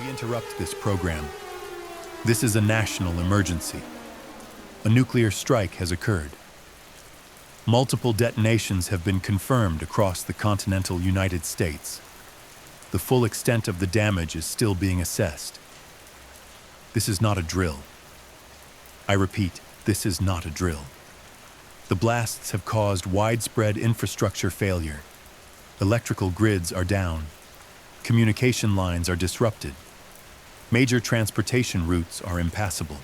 We interrupt this program. This is a national emergency. A nuclear strike has occurred. Multiple detonations have been confirmed across the continental United States. The full extent of the damage is still being assessed. This is not a drill. I repeat, this is not a drill. The blasts have caused widespread infrastructure failure. Electrical grids are down. Communication lines are disrupted. Major transportation routes are impassable.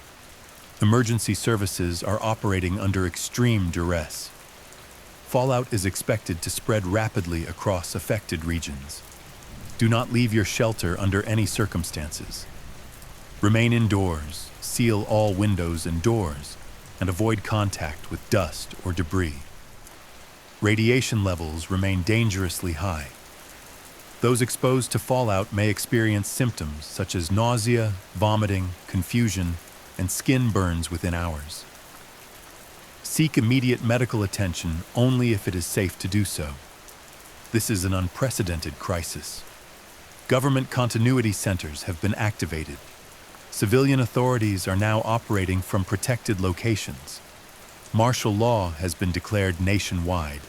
Emergency services are operating under extreme duress. Fallout is expected to spread rapidly across affected regions. Do not leave your shelter under any circumstances. Remain indoors, seal all windows and doors, and avoid contact with dust or debris. Radiation levels remain dangerously high. Those exposed to fallout may experience symptoms such as nausea, vomiting, confusion, and skin burns within hours. Seek immediate medical attention only if it is safe to do so. This is an unprecedented crisis. Government continuity centers have been activated. Civilian authorities are now operating from protected locations. Martial law has been declared nationwide.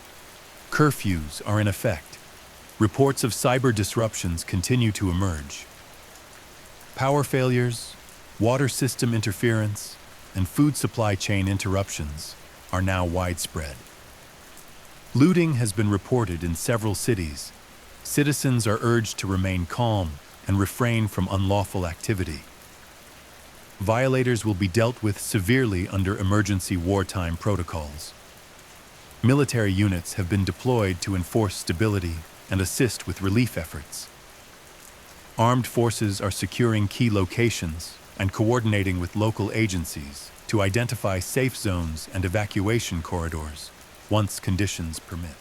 Curfews are in effect. Reports of cyber disruptions continue to emerge. Power failures, water system interference, and food supply chain interruptions are now widespread. Looting has been reported in several cities. Citizens are urged to remain calm and refrain from unlawful activity. Violators will be dealt with severely under emergency wartime protocols. Military units have been deployed to enforce stability and assist with relief efforts. Armed forces are securing key locations and coordinating with local agencies to identify safe zones and evacuation corridors once conditions permit.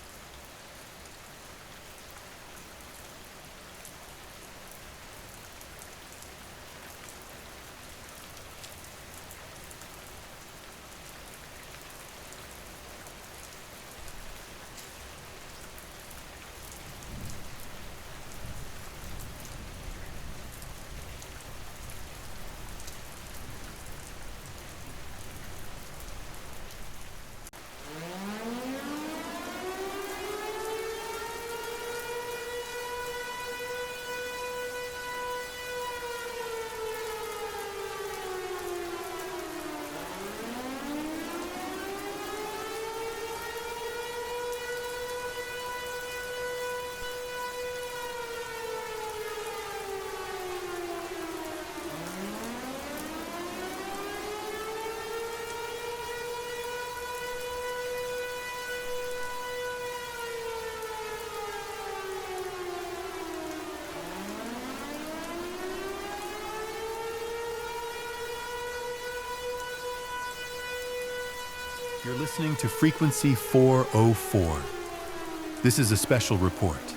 You're listening to Frequency 404. This is a special report.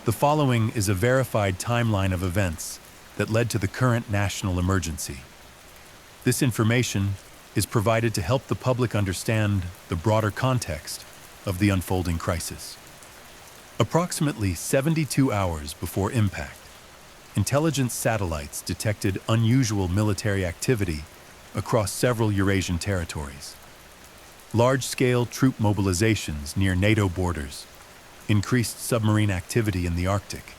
The following is a verified timeline of events that led to the current national emergency. This information is provided to help the public understand the broader context of the unfolding crisis. Approximately 72 hours before impact, intelligence satellites detected unusual military activity across several Eurasian territories. Large-scale troop mobilizations near NATO borders, increased submarine activity in the Arctic,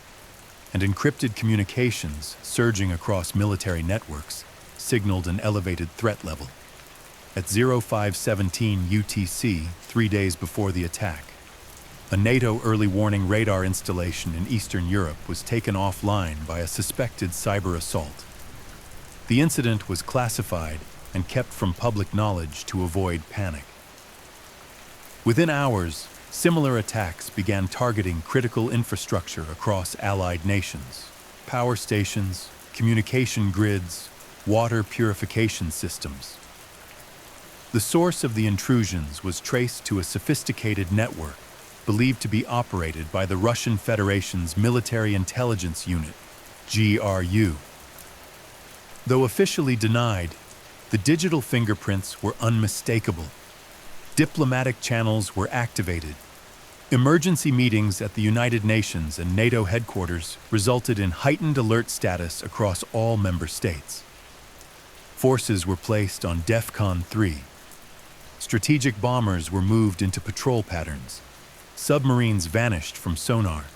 and encrypted communications surging across military networks signaled an elevated threat level. At 0517 UTC, 3 days before the attack, a NATO early warning radar installation in Eastern Europe was taken offline by a suspected cyber assault. The incident was classified and kept from public knowledge to avoid panic. Within hours, similar attacks began targeting critical infrastructure across allied nations: power stations, communication grids, water purification systems. The source of the intrusions was traced to a sophisticated network believed to be operated by the Russian Federation's Military Intelligence Unit, GRU. Though officially denied, the digital fingerprints were unmistakable. Diplomatic channels were activated. Emergency meetings at the United Nations and NATO headquarters resulted in heightened alert status across all member states. Forces were placed on DEFCON 3. Strategic bombers were moved into patrol patterns. Submarines vanished from sonar.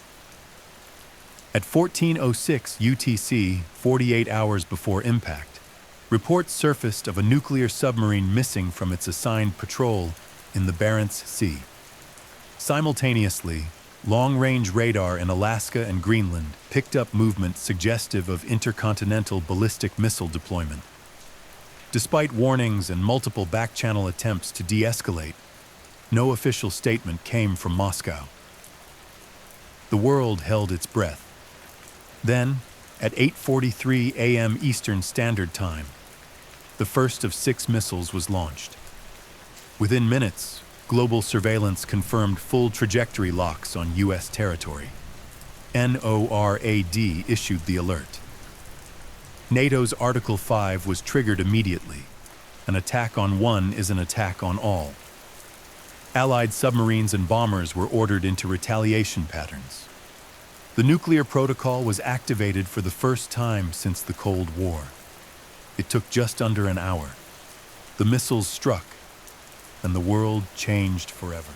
At 14:06 UTC, 48 hours before impact, reports surfaced of a nuclear submarine missing from its assigned patrol in the Barents Sea. Simultaneously, long-range radar in Alaska and Greenland picked up movement suggestive of intercontinental ballistic missile deployment. Despite warnings and multiple back-channel attempts to de-escalate, no official statement came from Moscow. The world held its breath. Then, at 8:43 a.m. Eastern Standard Time, the first of 6 missiles was launched. Within minutes, global surveillance confirmed full trajectory locks on U.S. territory. NORAD issued the alert. NATO's Article 5 was triggered immediately. An attack on one is an attack on all. Allied submarines and bombers were ordered into retaliation patterns. The nuclear protocol was activated for the first time since the Cold War. It took just under an hour. The missiles struck, and the world changed forever.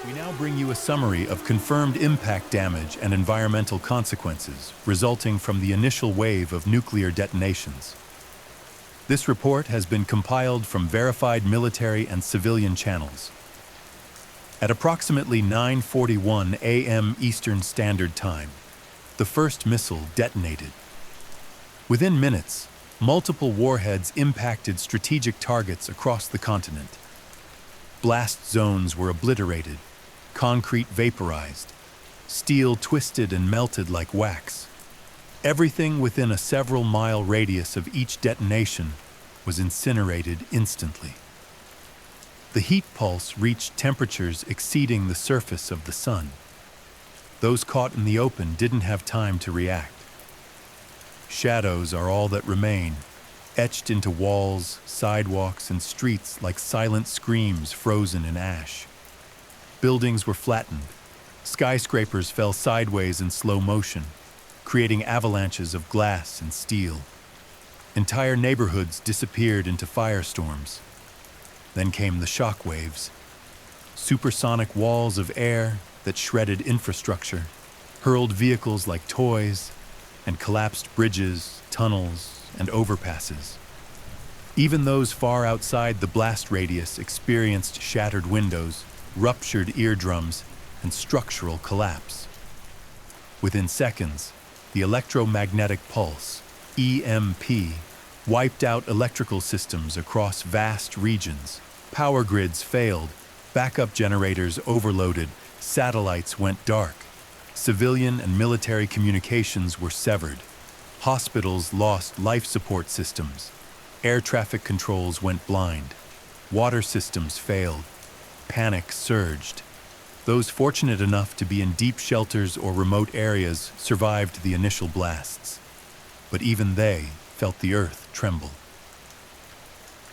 We now bring you a summary of confirmed impact damage and environmental consequences resulting from the initial wave of nuclear detonations. This report has been compiled from verified military and civilian channels. At approximately 9:41 a.m. Eastern Standard Time, the first missile detonated. Within minutes, multiple warheads impacted strategic targets across the continent. Blast zones were obliterated, concrete vaporized, steel twisted and melted like wax. Everything within a several-mile radius of each detonation was incinerated instantly. The heat pulse reached temperatures exceeding the surface of the sun. Those caught in the open didn't have time to react. Shadows are all that remain, etched into walls, sidewalks, and streets like silent screams frozen in ash. Buildings were flattened. Skyscrapers fell sideways in slow motion, creating avalanches of glass and steel. Entire neighborhoods disappeared into firestorms. Then came the shock waves. Supersonic walls of air that shredded infrastructure, hurled vehicles like toys, and collapsed bridges, tunnels, and overpasses. Even those far outside the blast radius experienced shattered windows, ruptured eardrums, and structural collapse. Within seconds, the electromagnetic pulse, EMP, wiped out electrical systems across vast regions. Power grids failed, backup generators overloaded, satellites went dark. Civilian and military communications were severed. Hospitals lost life support systems. Air traffic controls went blind. Water systems failed. Panic surged. Those fortunate enough to be in deep shelters or remote areas survived the initial blasts. But even they felt the earth tremble.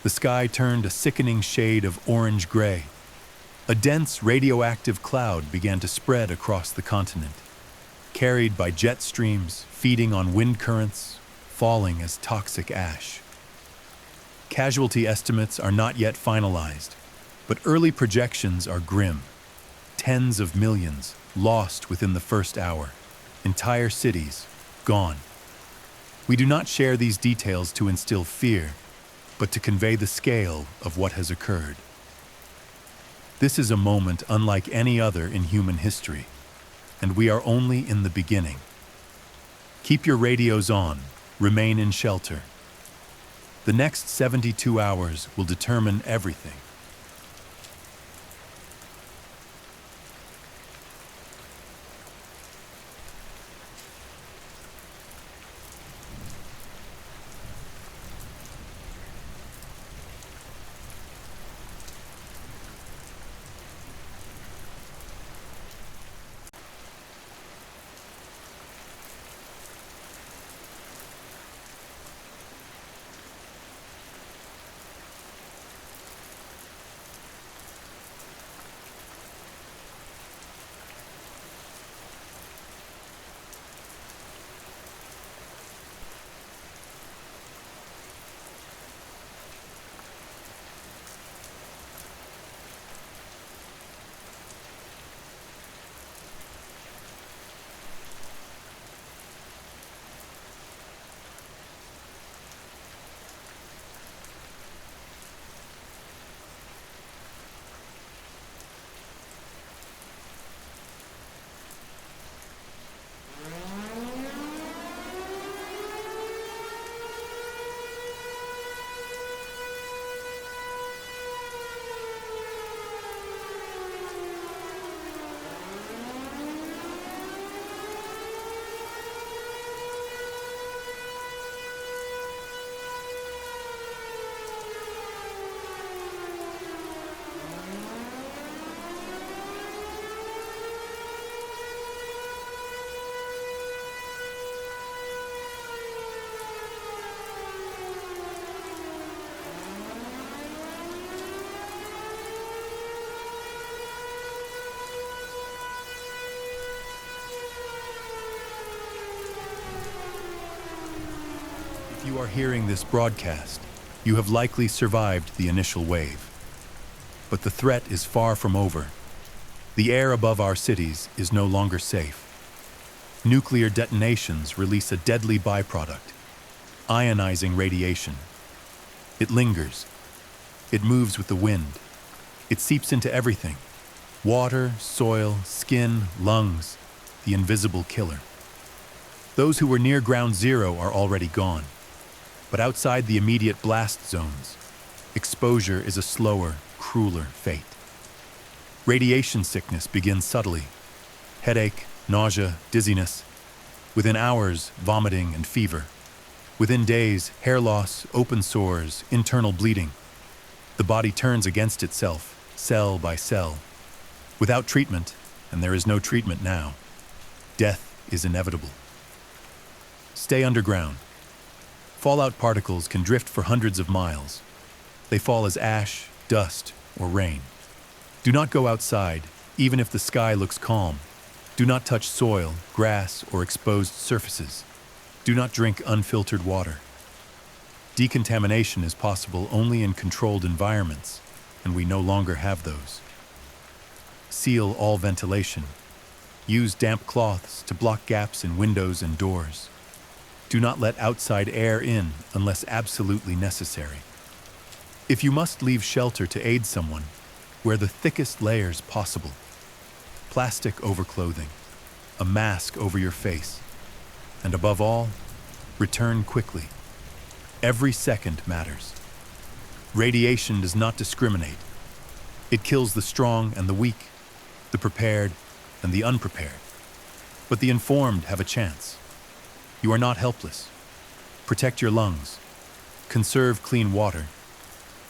The sky turned a sickening shade of orange-gray. A dense radioactive cloud began to spread across the continent, carried by jet streams, feeding on wind currents, falling as toxic ash. Casualty estimates are not yet finalized, but early projections are grim. Tens of millions lost within the first hour. Entire cities gone. We do not share these details to instill fear, but to convey the scale of what has occurred. This is a moment unlike any other in human history, and we are only in the beginning. Keep your radios on, remain in shelter. The next 72 hours will determine everything. If you are hearing this broadcast, you have likely survived the initial wave. But the threat is far from over. The air above our cities is no longer safe. Nuclear detonations release a deadly byproduct, ionizing radiation. It lingers. It moves with the wind. It seeps into everything: water, soil, skin, lungs, the invisible killer. Those who were near ground zero are already gone. But outside the immediate blast zones, exposure is a slower, crueler fate. Radiation sickness begins subtly: headache, nausea, dizziness. Within hours, vomiting and fever. Within days, hair loss, open sores, internal bleeding. The body turns against itself, cell by cell. Without treatment, and there is no treatment now, death is inevitable. Stay underground. Fallout particles can drift for hundreds of miles. They fall as ash, dust, or rain. Do not go outside, even if the sky looks calm. Do not touch soil, grass, or exposed surfaces. Do not drink unfiltered water. Decontamination is possible only in controlled environments, and we no longer have those. Seal all ventilation. Use damp cloths to block gaps in windows and doors. Do not let outside air in unless absolutely necessary. If you must leave shelter to aid someone, wear the thickest layers possible. Plastic overclothing, a mask over your face, and above all, return quickly. Every second matters. Radiation does not discriminate. It kills the strong and the weak, the prepared and the unprepared. But the informed have a chance. You are not helpless. Protect your lungs. Conserve clean water.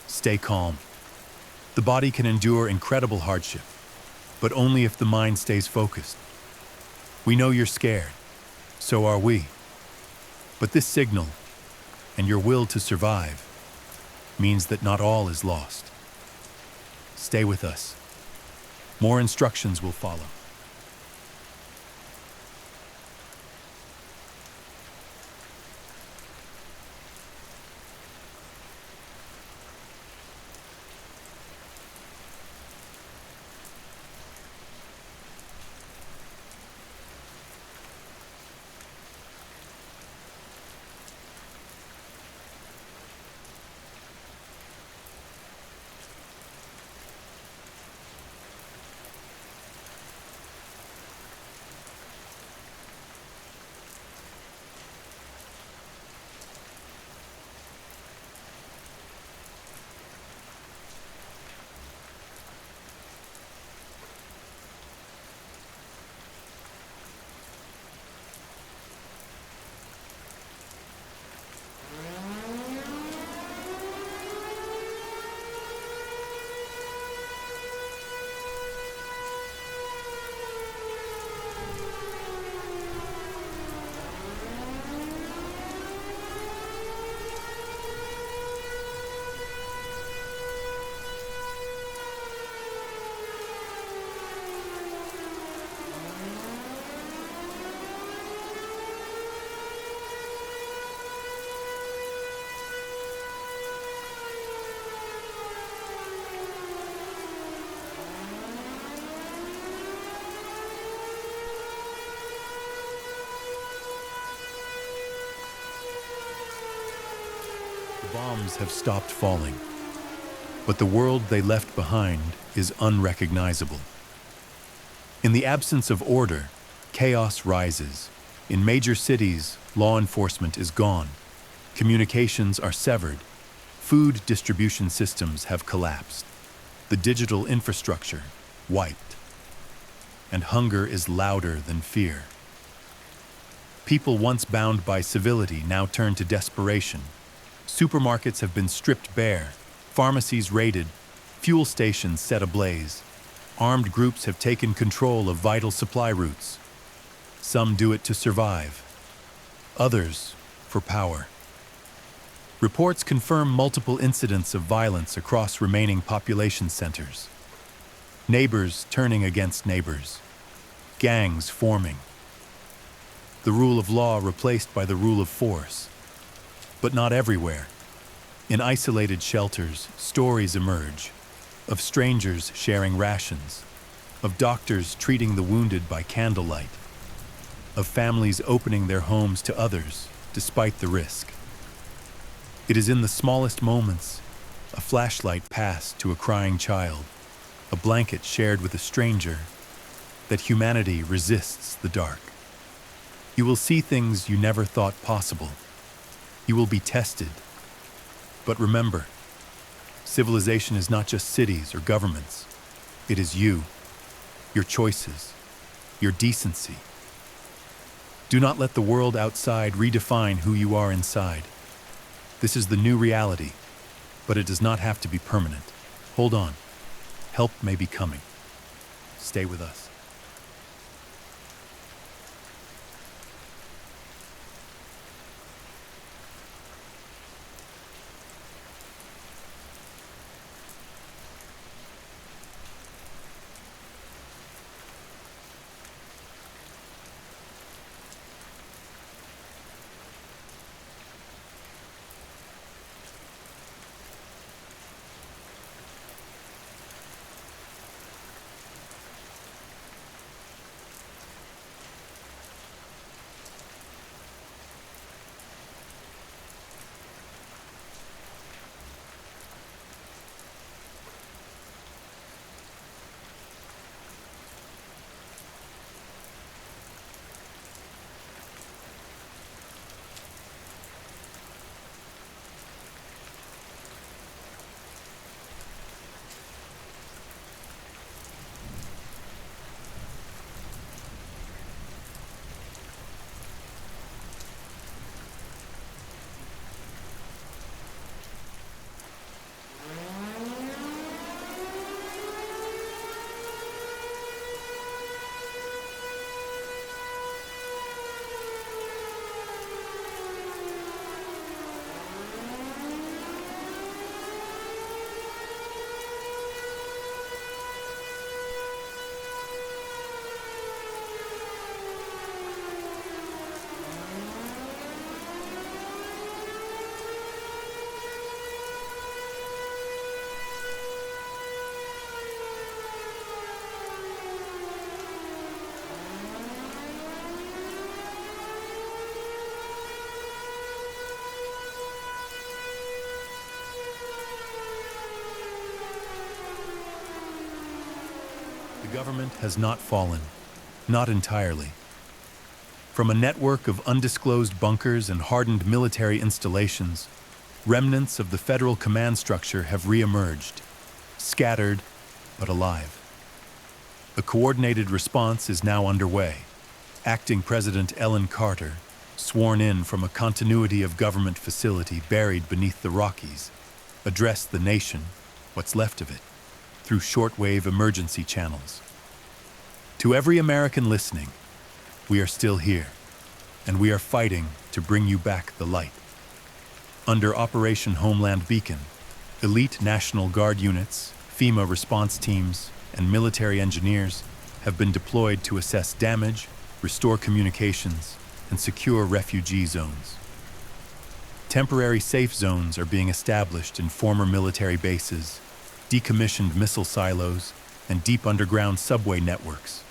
Stay calm. The body can endure incredible hardship, but only if the mind stays focused. We know you're scared, so are we. But this signal, and your will to survive, means that not all is lost. Stay with us. More instructions will follow. Bombs have stopped falling, but the world they left behind is unrecognizable. In the absence of order, chaos rises. In major cities, law enforcement is gone. Communications are severed. Food distribution systems have collapsed. The digital infrastructure wiped. And hunger is louder than fear. People once bound by civility now turn to desperation. Supermarkets have been stripped bare, pharmacies raided, fuel stations set ablaze. Armed groups have taken control of vital supply routes. Some do it to survive, others for power. Reports confirm multiple incidents of violence across remaining population centers. Neighbors turning against neighbors, gangs forming. The rule of law replaced by the rule of force. But not everywhere. In isolated shelters, stories emerge of strangers sharing rations, of doctors treating the wounded by candlelight, of families opening their homes to others despite the risk. It is in the smallest moments, a flashlight passed to a crying child, a blanket shared with a stranger, that humanity resists the dark. You will see things you never thought possible. You will be tested. But remember, civilization is not just cities or governments. It is you, your choices, your decency. Do not let the world outside redefine who you are inside. This is the new reality, but it does not have to be permanent. Hold on. Help may be coming. Stay with us. The government has not fallen, not entirely. From a network of undisclosed bunkers and hardened military installations, remnants of the federal command structure have re-emerged, scattered but alive. A coordinated response is now underway. Acting President Ellen Carter, sworn in from a continuity of government facility buried beneath the Rockies, addressed the nation, what's left of it, through shortwave emergency channels. To every American listening, we are still here, and we are fighting to bring you back the light. Under Operation Homeland Beacon, elite National Guard units, FEMA response teams, and military engineers have been deployed to assess damage, restore communications, and secure refugee zones. Temporary safe zones are being established in former military bases, decommissioned missile silos, and deep underground subway networks.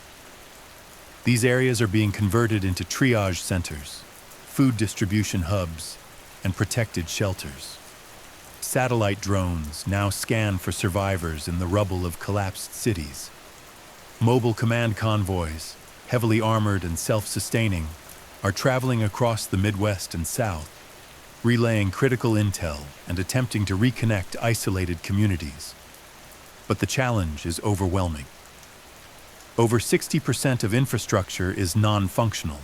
These areas are being converted into triage centers, food distribution hubs, and protected shelters. Satellite drones now scan for survivors in the rubble of collapsed cities. Mobile command convoys, heavily armored and self-sustaining, are traveling across the Midwest and South, relaying critical intel and attempting to reconnect isolated communities. But the challenge is overwhelming. Over 60% of infrastructure is non-functional.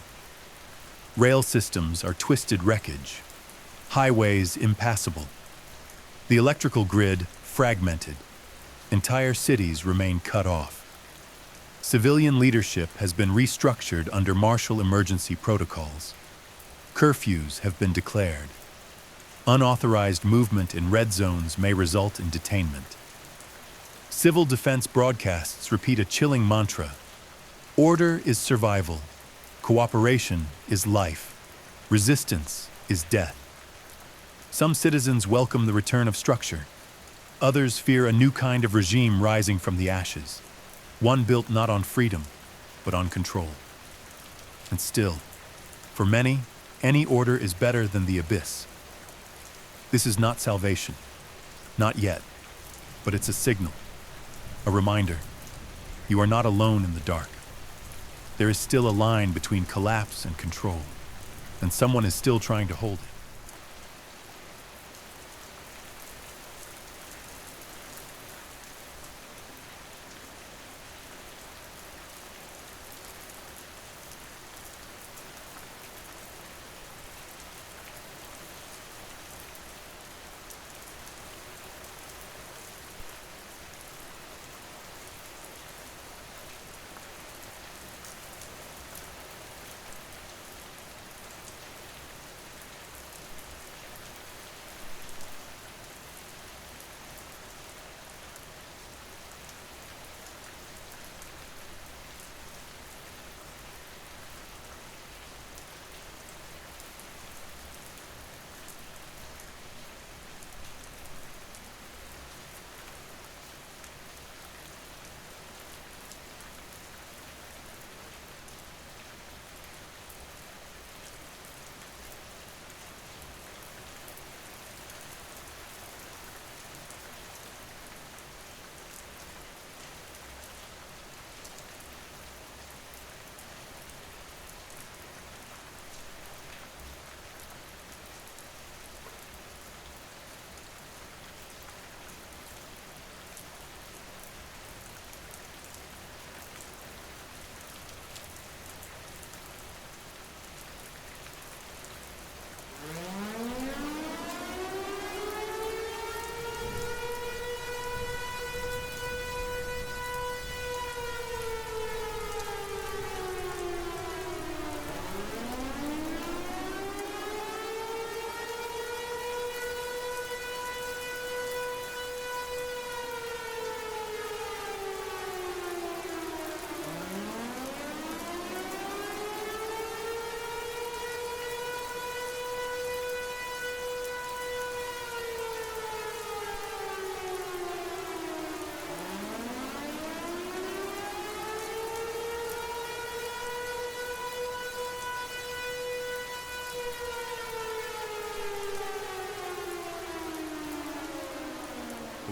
Rail systems are twisted wreckage, highways impassable, the electrical grid fragmented, entire cities remain cut off. Civilian leadership has been restructured under martial emergency protocols. Curfews have been declared. Unauthorized movement in red zones may result in detainment. Civil defense broadcasts repeat a chilling mantra: order is survival, cooperation is life, resistance is death. Some citizens welcome the return of structure. Others fear a new kind of regime rising from the ashes, one built not on freedom, but on control. And still, for many, any order is better than the abyss. This is not salvation, not yet, but it's a signal, a reminder. You are not alone in the dark. There is still a line between collapse and control, and someone is still trying to hold it.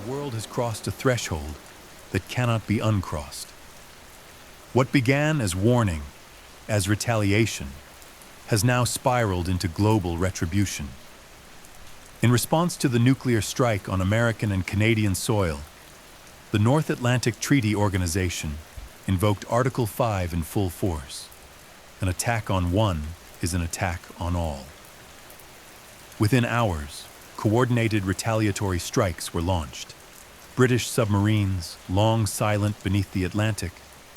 The world has crossed a threshold that cannot be uncrossed. What began as warning, as retaliation, has now spiraled into global retribution. In response to the nuclear strike on American and Canadian soil, the North Atlantic Treaty Organization invoked Article 5 in full force. An attack on one is an attack on all. Within hours, coordinated retaliatory strikes were launched. British submarines, long silent beneath the Atlantic,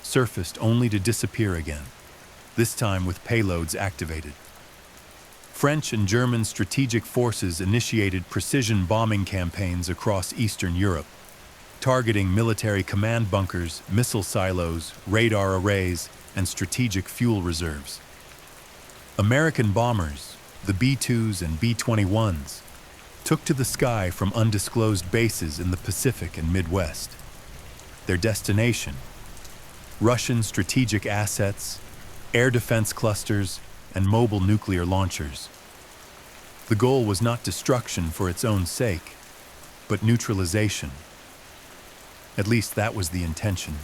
surfaced only to disappear again, this time with payloads activated. French and German strategic forces initiated precision bombing campaigns across Eastern Europe, targeting military command bunkers, missile silos, radar arrays, and strategic fuel reserves. American bombers, the B-2s and B-21s, took to the sky from undisclosed bases in the Pacific and Midwest. Their destination: Russian strategic assets, air defense clusters, and mobile nuclear launchers. The goal was not destruction for its own sake, but neutralization. At least that was the intention.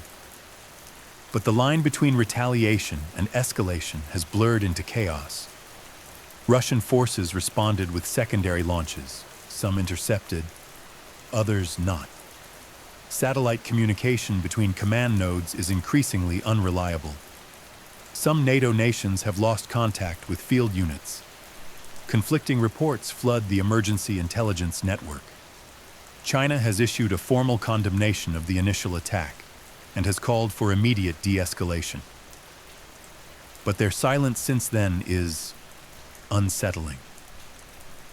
But the line between retaliation and escalation has blurred into chaos. Russian forces responded with secondary launches, some intercepted, others not. Satellite communication between command nodes is increasingly unreliable. Some NATO nations have lost contact with field units. Conflicting reports flood the emergency intelligence network. China has issued a formal condemnation of the initial attack and has called for immediate de-escalation. But their silence since then is unsettling.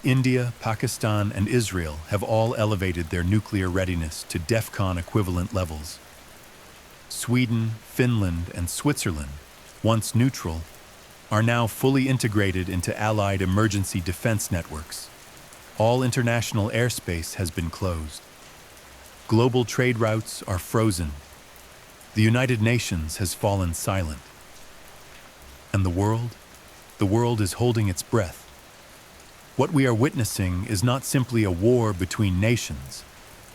India, Pakistan, and Israel have all elevated their nuclear readiness to DEFCON equivalent levels. Sweden, Finland, and Switzerland, once neutral, are now fully integrated into allied emergency defense networks. All international airspace has been closed. Global trade routes are frozen. The United Nations has fallen silent. And the world? The world is holding its breath. What we are witnessing is not simply a war between nations,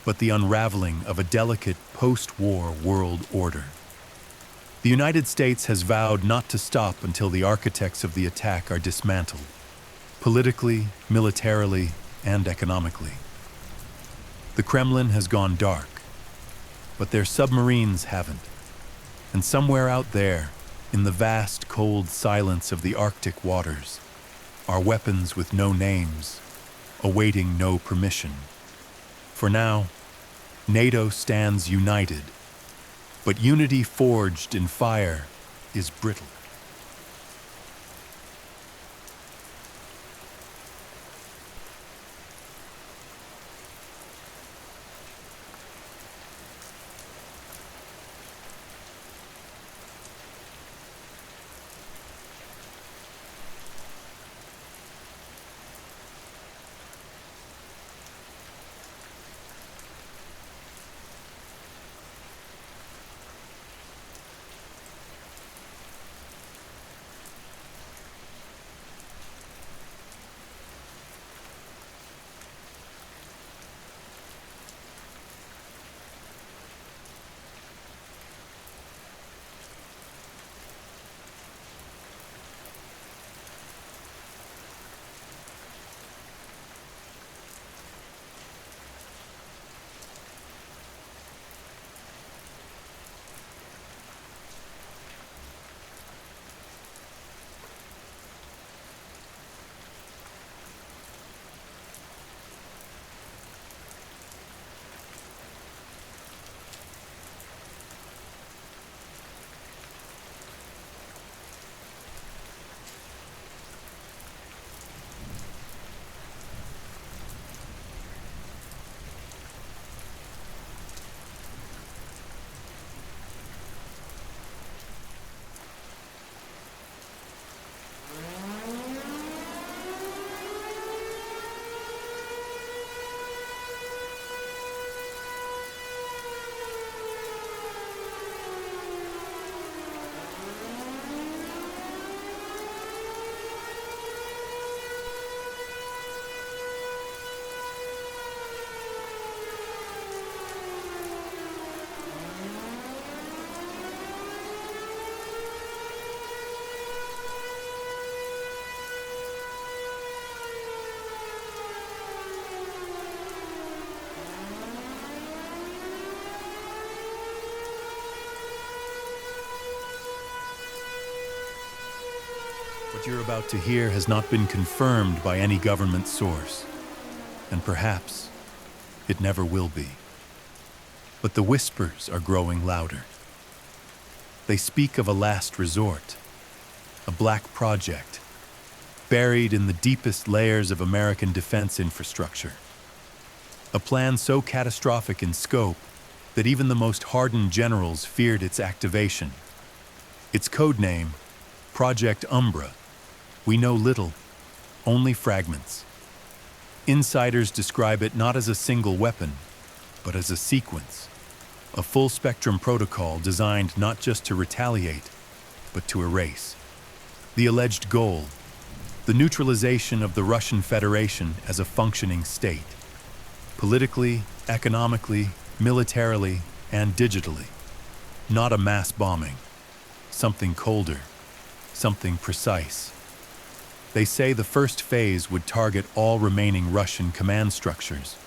but the unraveling of a delicate post-war world order. The United States has vowed not to stop until the architects of the attack are dismantled, politically, militarily, and economically. The Kremlin has gone dark, but their submarines haven't. And somewhere out there, in the vast, cold silence of the Arctic waters, are weapons with no names, awaiting no permission. For now, NATO stands united, but unity forged in fire is brittle. What you're about to hear has not been confirmed by any government source, and perhaps it never will be. But the whispers are growing louder. They speak of a last resort, a black project, buried in the deepest layers of American defense infrastructure. A plan so catastrophic in scope that even the most hardened generals feared its activation. Its code name, Project Umbra. We know little, only fragments. Insiders describe it not as a single weapon, but as a sequence, a full-spectrum protocol designed not just to retaliate, but to erase. The alleged goal, the neutralization of the Russian Federation as a functioning state, politically, economically, militarily, and digitally. Not a mass bombing, something colder, something precise. They say the first phase would target all remaining Russian command structures,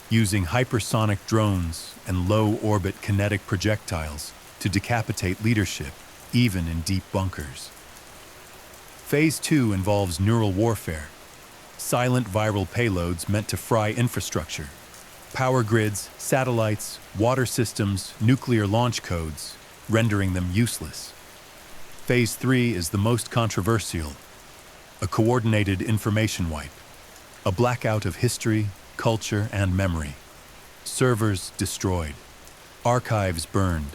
using hypersonic drones and low-orbit kinetic projectiles to decapitate leadership, even in deep bunkers. Phase 2 involves neural warfare, silent viral payloads meant to fry infrastructure, power grids, satellites, water systems, nuclear launch codes, rendering them useless. Phase 3 is the most controversial, a coordinated information wipe, a blackout of history, culture, and memory. Servers destroyed, archives burned,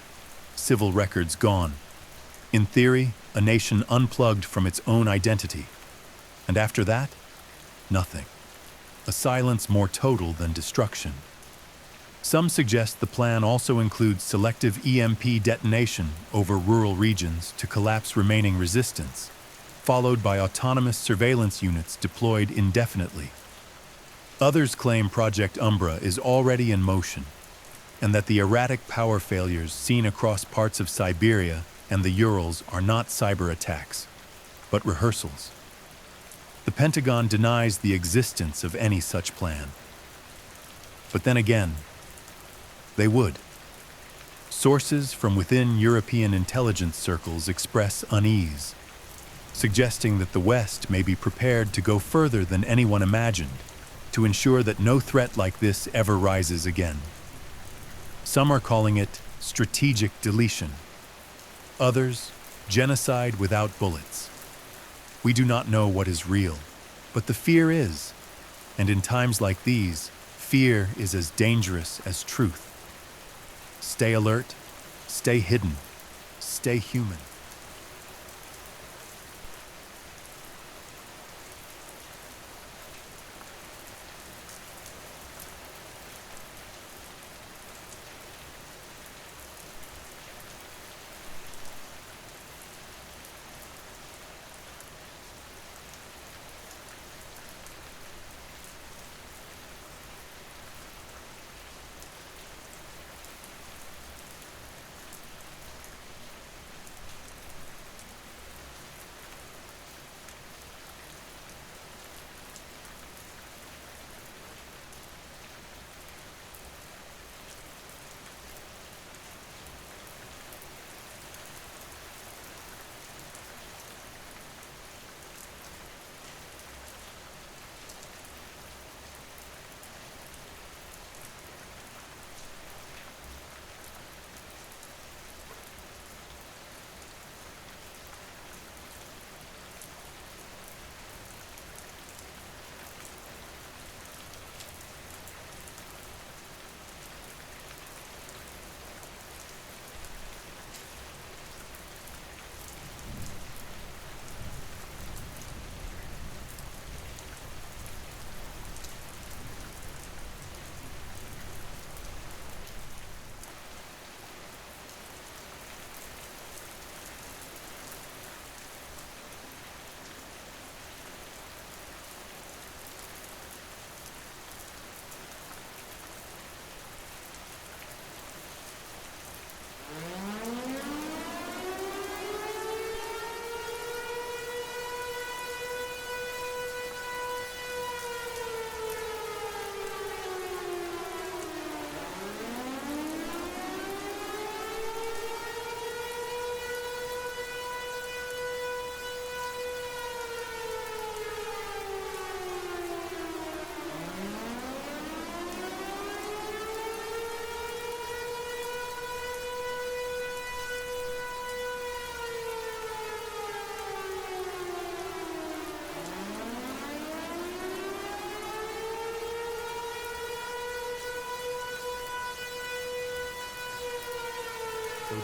civil records gone. In theory, a nation unplugged from its own identity. And after that, nothing. A silence more total than destruction. Some suggest the plan also includes selective EMP detonation over rural regions to collapse remaining resistance, followed by autonomous surveillance units deployed indefinitely. Others claim Project Umbra is already in motion, and that the erratic power failures seen across parts of Siberia and the Urals are not cyber attacks, but rehearsals. The Pentagon denies the existence of any such plan. But then again, they would. Sources from within European intelligence circles express unease, suggesting that the West may be prepared to go further than anyone imagined to ensure that no threat like this ever rises again. Some are calling it strategic deletion. Others, genocide without bullets. We do not know what is real, but the fear is. And in times like these, fear is as dangerous as truth. Stay alert, stay hidden, stay human.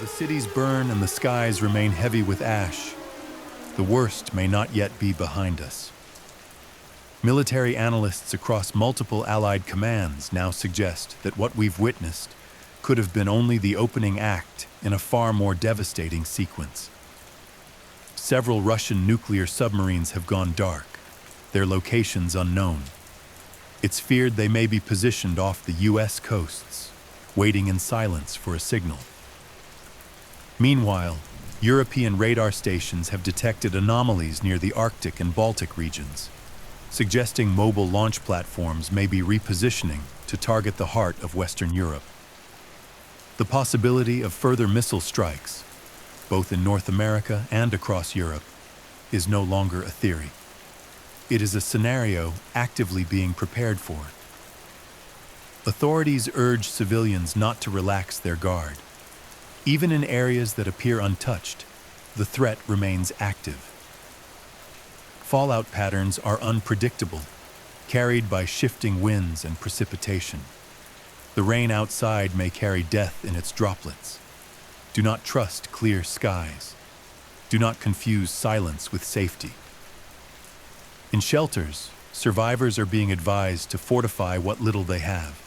the cities burn and the skies remain heavy with ash, the worst may not yet be behind us. Military analysts across multiple Allied commands now suggest that what we've witnessed could have been only the opening act in a far more devastating sequence. Several Russian nuclear submarines have gone dark, their locations unknown. It's feared they may be positioned off the U.S. coasts, waiting in silence for a signal. Meanwhile, European radar stations have detected anomalies near the Arctic and Baltic regions, suggesting mobile launch platforms may be repositioning to target the heart of Western Europe. The possibility of further missile strikes, both in North America and across Europe, is no longer a theory. It is a scenario actively being prepared for. Authorities urge civilians not to relax their guard. Even in areas that appear untouched, the threat remains active. Fallout patterns are unpredictable, carried by shifting winds and precipitation. The rain outside may carry death in its droplets. Do not trust clear skies. Do not confuse silence with safety. In shelters, survivors are being advised to fortify what little they have.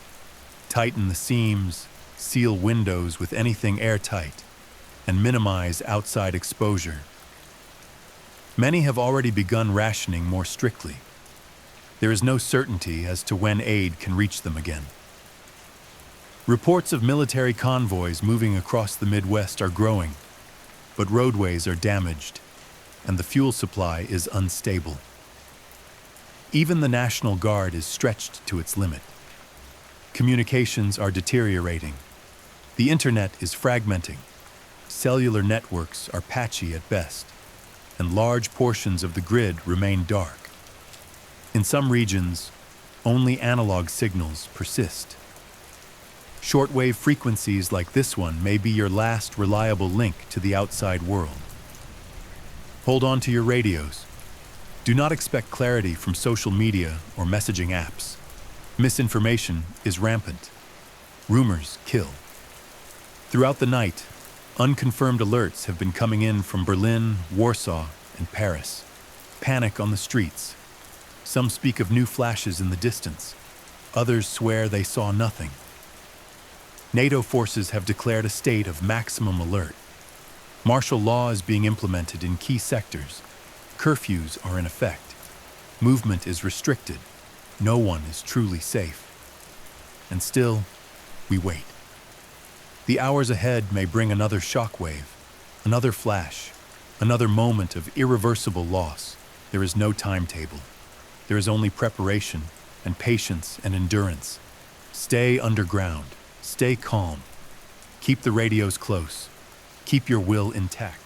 Tighten the seams, seal windows with anything airtight, and minimize outside exposure. Many have already begun rationing more strictly. There is no certainty as to when aid can reach them again. Reports of military convoys moving across the Midwest are growing, but roadways are damaged, and the fuel supply is unstable. Even the National Guard is stretched to its limit. Communications are deteriorating. The internet is fragmenting. Cellular networks are patchy at best, and large portions of the grid remain dark. In some regions, only analog signals persist. Shortwave frequencies like this one may be your last reliable link to the outside world. Hold on to your radios. Do not expect clarity from social media or messaging apps. Misinformation is rampant. Rumors kill. Throughout the night, unconfirmed alerts have been coming in from Berlin, Warsaw, and Paris. Panic on the streets. Some speak of new flashes in the distance. Others swear they saw nothing. NATO forces have declared a state of maximum alert. Martial law is being implemented in key sectors. Curfews are in effect. Movement is restricted. No one is truly safe. And still, we wait. The hours ahead may bring another shockwave, another flash, another moment of irreversible loss. There is no timetable. There is only preparation and patience and endurance. Stay underground. Stay calm. Keep the radios close. Keep your will intact.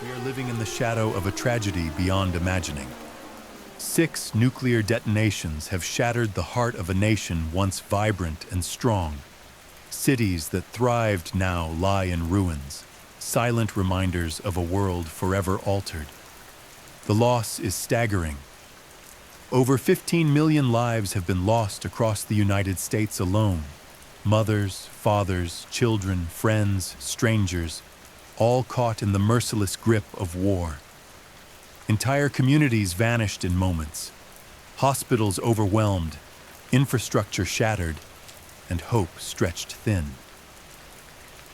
We are living in the shadow of a tragedy beyond imagining. 6 nuclear detonations have shattered the heart of a nation once vibrant and strong. Cities that thrived now lie in ruins, silent reminders of a world forever altered. The loss is staggering. Over 15 million lives have been lost across the United States alone. Mothers, fathers, children, friends, strangers, all caught in the merciless grip of war. Entire communities vanished in moments, hospitals overwhelmed, infrastructure shattered, and hope stretched thin.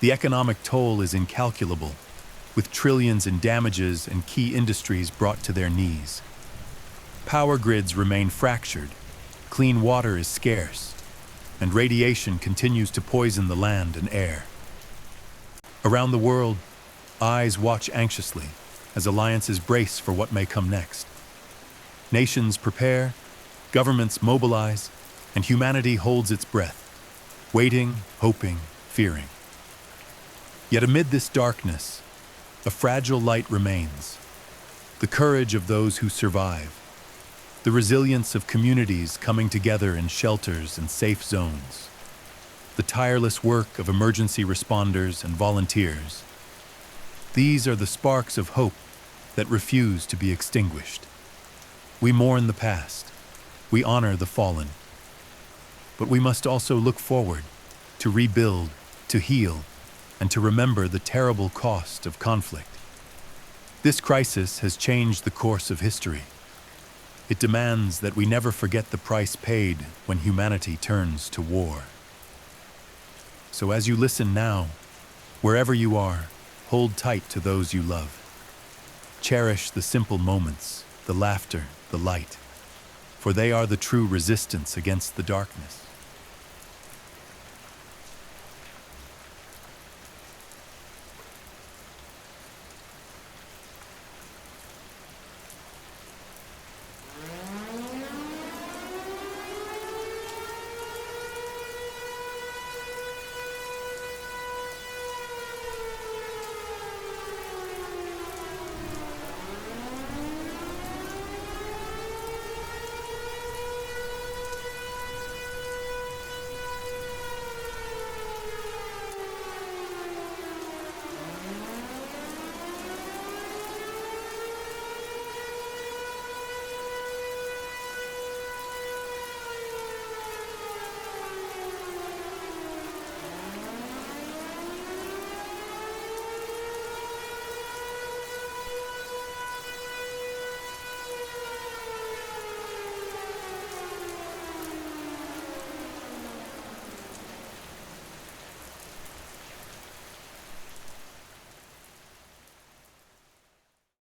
The economic toll is incalculable, with trillions in damages and key industries brought to their knees. Power grids remain fractured, clean water is scarce, and radiation continues to poison the land and air. Around the world, eyes watch anxiously as alliances brace for what may come next. Nations prepare, governments mobilize, and humanity holds its breath, waiting, hoping, fearing. Yet amid this darkness, a fragile light remains. The courage of those who survive, the resilience of communities coming together in shelters and safe zones, the tireless work of emergency responders and volunteers. These are the sparks of hope that refuse to be extinguished. We mourn the past, we honor the fallen, but we must also look forward to rebuild, to heal, and to remember the terrible cost of conflict. This crisis has changed the course of history. It demands that we never forget the price paid when humanity turns to war. So as you listen now, wherever you are, hold tight to those you love. Cherish the simple moments, the laughter, the light, for they are the true resistance against the darkness.